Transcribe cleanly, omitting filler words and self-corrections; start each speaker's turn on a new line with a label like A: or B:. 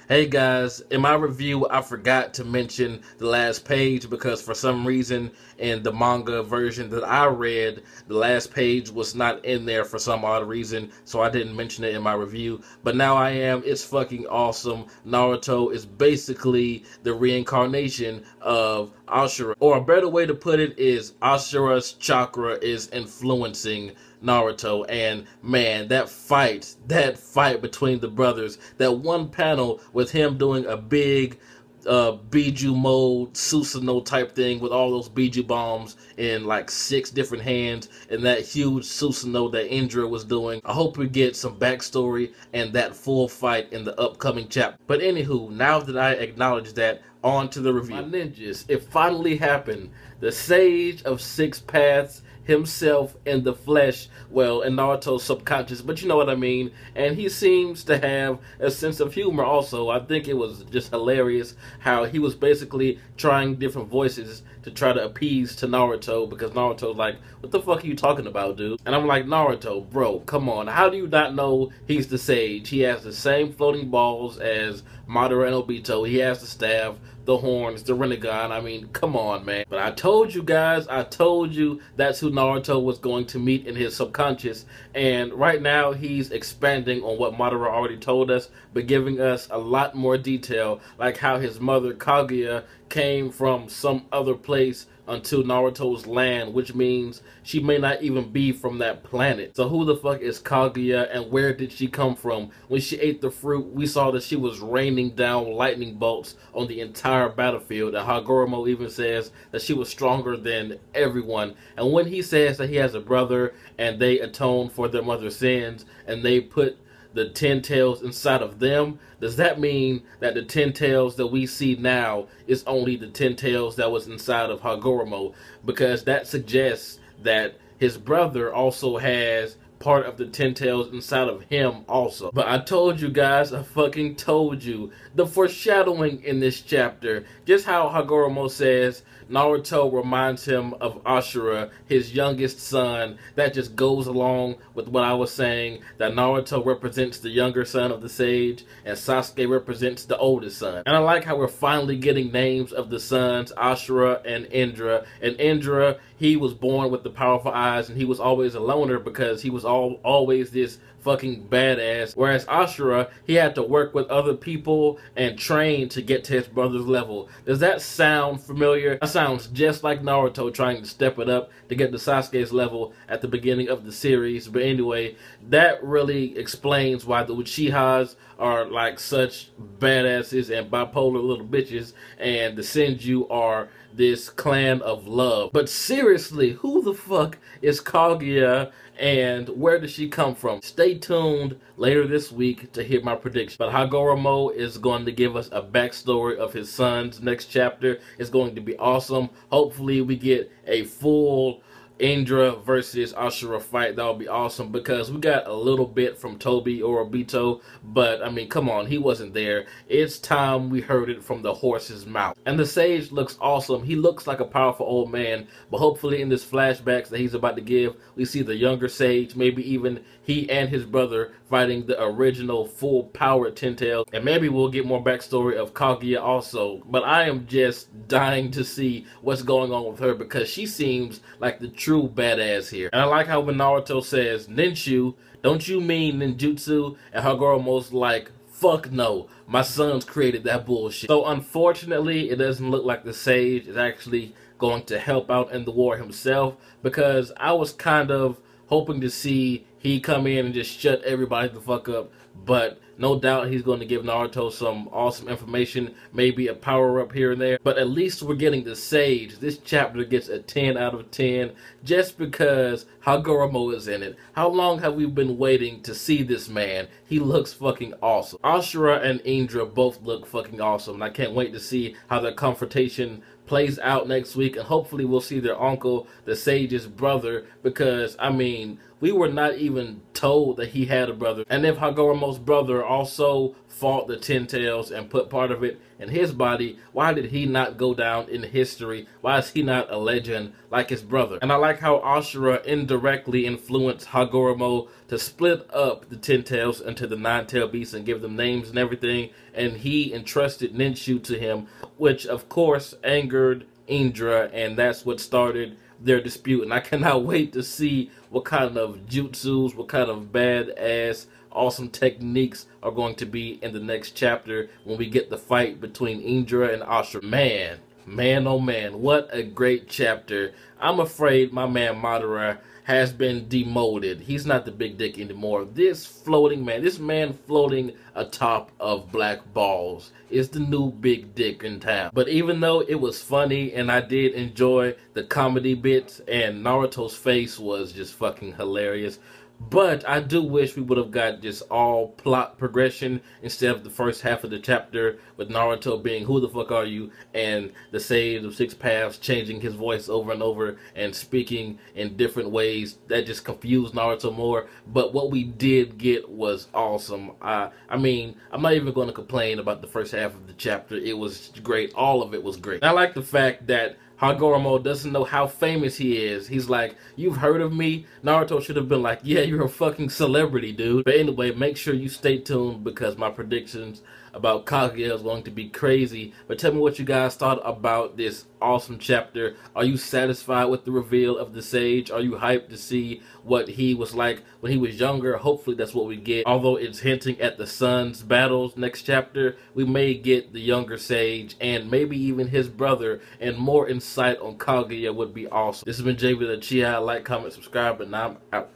A: Hey guys, in my review, I forgot to mention the last page because for some reason in the manga version that I read, the last page was not in there for some odd reason, so I didn't mention it in my review. But now I am. It's fucking awesome. Naruto is basically the reincarnation of Ashura. Or a better way to put it is Ashura's chakra is influencing Naruto, and man, that fight between the brothers, that one panel with him doing a big Biju mode Susanoo type thing with all those Biju bombs in like 6 different hands, and that huge Susanoo that Indra was doing. I hope we get some backstory and that full fight in the upcoming chapter. But anywho, now that I acknowledge that, on to the review. My ninjas, it finally happened. The Sage of Six Paths himself in the flesh, well, in Naruto's subconscious, but you know what I mean. And he seems to have a sense of humor also. I think it was just hilarious how he was basically trying different voices to try to appease to Naruto, because Naruto's like, what the fuck are you talking about, dude? And I'm like, Naruto, bro, come on. How do you not know he's the Sage? He has the same floating balls as Madara and Obito. He has the staff, the horns, the Rinnegan. I mean, come on, man. But I told you guys, I told you that's who Naruto was going to meet in his subconscious. And right now, he's expanding on what Madara already told us, but giving us a lot more detail, like how his mother, Kaguya, came from some other place until Naruto's land, which means she may not even be from that planet. So who the fuck is Kaguya, and where did she come from? When she ate the fruit, we saw that she was raining down lightning bolts on the entire battlefield, and Hagoromo even says that she was stronger than everyone. And when he says that he has a brother and they atone for their mother's sins and they put the 10 tails inside of them, does that mean that the 10 tails that we see now is only the 10 tails that was inside of Hagoromo? Because that suggests that his brother also has part of the 10 tails inside of him also. But I told you guys, I fucking told you, the foreshadowing in this chapter, just how Hagoromo says Naruto reminds him of Ashura, his youngest son. That just goes along with what I was saying, that Naruto represents the younger son of the sage and Sasuke represents the oldest son. And I like how we're finally getting names of the sons, Ashura and Indra. And Indra, he was born with the powerful eyes, and he was always a loner because he was always this fucking badass. Whereas Ashura, he had to work with other people and train to get to his brother's level. Does that sound familiar? That sounds just like Naruto trying to step it up to get to Sasuke's level at the beginning of the series. But anyway, that really explains why the Uchihas are like such badasses and bipolar little bitches, and the Senju are this clan of love. But seriously, who the fuck is Kaguya, and where does she come from? Stay tuned later this week to hear my prediction. But Hagoromo is going to give us a backstory of his sons. Next chapter is going to be awesome. Hopefully we get a full Indra versus Ashura fight. That would be awesome, because we got a little bit from Toby or Obito, but I mean, come on, he wasn't there. It's time we heard it from the horse's mouth. And the sage looks awesome. He looks like a powerful old man, but hopefully in this flashbacks that he's about to give, we see the younger sage, maybe even he and his brother fighting the original full power 10 tails, and maybe we'll get more backstory of Kaguya also. But I am just dying to see what's going on with her, because she seems like the true badass here. And I like how when Naruto says Ninshu, don't you mean ninjutsu? And Hagoromo's like, fuck no, my sons created that bullshit. So unfortunately, it doesn't look like the sage is actually going to help out in the war himself, because I was kind of hoping to see he come in and just shut everybody the fuck up. But no doubt he's going to give Naruto some awesome information, maybe a power-up here and there. But at least we're getting the sage. This chapter gets a 10 out of 10 just because Hagoromo is in it. How long have we been waiting to see this man? He looks fucking awesome. Ashura and Indra both look fucking awesome, and I can't wait to see how their confrontation plays out next week, and hopefully we'll see their uncle, the sage's brother, because I mean, we were not even told that he had a brother. And if Hagoromo's brother also fought the Ten Tails and put part of it in his body, why did he not go down in history? Why is he not a legend like his brother? And I like how Ashura indirectly influenced Hagoromo to split up the Ten Tails into the Nine-Tailed Beasts and give them names and everything, and he entrusted Ninshu to him, which of course angered Indra, and that's what started their dispute. And I cannot wait to see what kind of jutsus, what kind of badass awesome techniques are going to be in the next chapter when we get the fight between Indra and Ashura. Man, oh man, what a great chapter. I'm afraid my man Madara has been demoted. He's not the big dick anymore. This man floating atop of black balls is the new big dick in town. But even though it was funny and I did enjoy the comedy bits and Naruto's face was just fucking hilarious, but I do wish we would have got just all plot progression instead of the first half of the chapter with Naruto being "Who the fuck are you?" and the Sage of Six Paths changing his voice over and over and speaking in different ways. That just confused Naruto more. But what we did get was awesome. I mean, I'm not even going to complain about the first half of the chapter. It was great. All of it was great. I like the fact that Hagoromo doesn't know how famous he is. He's like, "You've heard of me?" Naruto should have been like, "Yeah, you're a fucking celebrity, dude." But anyway, make sure you stay tuned because my predictions about Kaguya is going to be crazy. But tell me what you guys thought about this awesome chapter. Are you satisfied with the reveal of the Sage? Are you hyped to see what he was like when he was younger? Hopefully that's what we get. Although it's hinting at the Sun's battles next chapter, we may get the younger Sage and maybe even his brother, and more insight on Kaguya would be awesome. This has been JV the Chia. Like, comment, subscribe, and now I'm out.